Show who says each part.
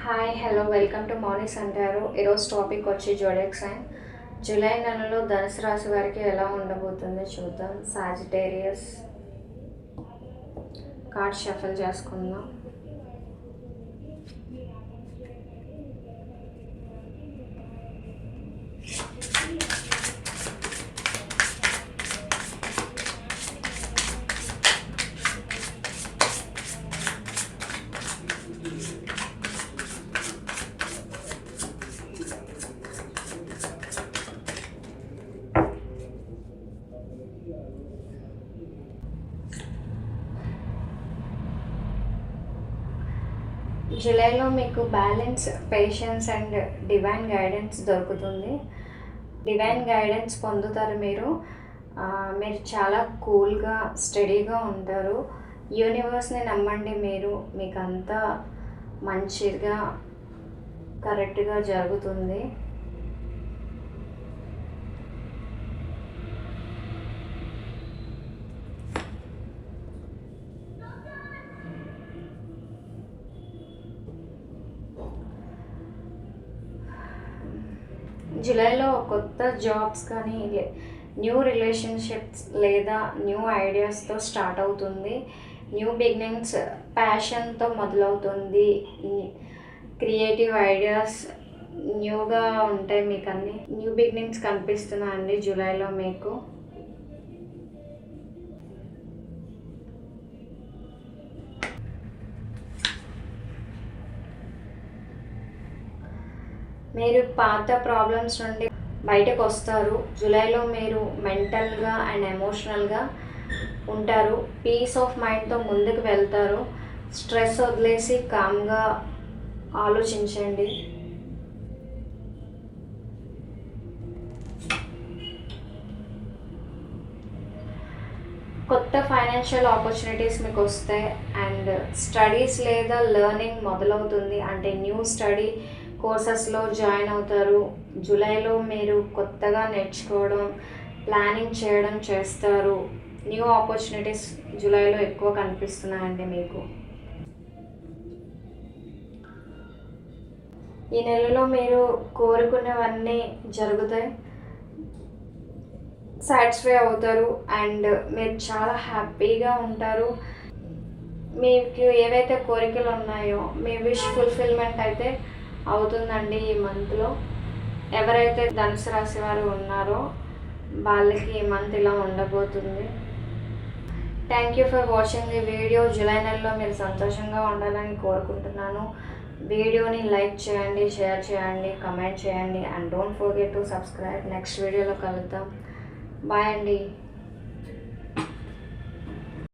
Speaker 1: Hi hello welcome to morning అంటారు. ఈరోజు topic వచ్చి జోడియాక్ సైన్. జూలై నెలలో ధనుసు రాశి వారికి ఎలా ఉండబోతుందో చూద్దాం. సాజిటేరియస్ కార్డ్ షఫల్ చేసుకుందాం. జూలైలో మీకు balance, patience and divine guidance దొరుకుతుంది. డివైన్ గైడెన్స్ పొందుతారు మీరు చాలా కూల్గా, స్టడీగా ఉంటారు. యూనివర్స్ని నమ్మండి. మీకు అంతా మంచిగా, కరెక్ట్గా జరుగుతుంది. జూలైలో కొత్త జాబ్స్ కానీ, న్యూ రిలేషన్షిప్స్ లేదా న్యూ ఐడియాస్తో స్టార్ట్ అవుతుంది. న్యూ బిగినింగ్స్ ప్యాషన్తో మొదలవుతుంది. క్రియేటివ్ ఐడియాస్ న్యూగా ఉంటాయి. మీకు అన్ని న్యూ బిగినింగ్స్ కనిపిస్తున్నాయండి జూలైలో మీకు. మీరు పాత ప్రాబ్లమ్స్ నుండి బయటకు వస్తారు. జూలైలో మీరు మెంటల్గా అండ్ ఎమోషనల్గా ఉంటారు. పీస్ ఆఫ్ మైండ్తో ముందుకు వెళ్తారు. స్ట్రెస్ వదిలేసి కామ్గా ఆలోచించండి. కొత్త ఫైనాన్షియల్ ఆపర్చునిటీస్ మీకు వస్తాయి అండ్ స్టడీస్ లేదా లెర్నింగ్ మొదలవుతుంది. అంటే న్యూ స్టడీ కోర్సెస్లో జాయిన్ అవుతారు. జూలైలో మీరు కొత్తగా నేర్చుకోవడం, ప్లానింగ్ చేయడం చేస్తారు. న్యూ ఆపర్చునిటీస్ జూలైలో ఎక్కువ కనిపిస్తున్నాయండి మీకు. ఈ నెలలో మీరు కోరుకున్నవన్నీ జరుగుతాయి. సాటిస్ఫై అవుతారు అండ్ మీరు చాలా హ్యాపీగా ఉంటారు. మీకు ఏవైతే కోరికలు ఉన్నాయో మీ విష్ ఫుల్ఫిల్మెంట్ అయితే అవుతుందండి ఈ మంత్లో. ఎవరైతే ధనుసు రాశి వారు ఉన్నారో వాళ్ళకి ఈ మంత్ ఇలా ఉండబోతుంది. Thank you for watching the video. July నెలలో మీరు సంతోషంగా ఉండాలని కోరుకుంటున్నాను. వీడియోని లైక్ చేయండి, షేర్ చేయండి, కమెంట్ చేయండి and don't forget to subscribe. Next వీడియోలో కలుద్దాం. బాయ్ అండి.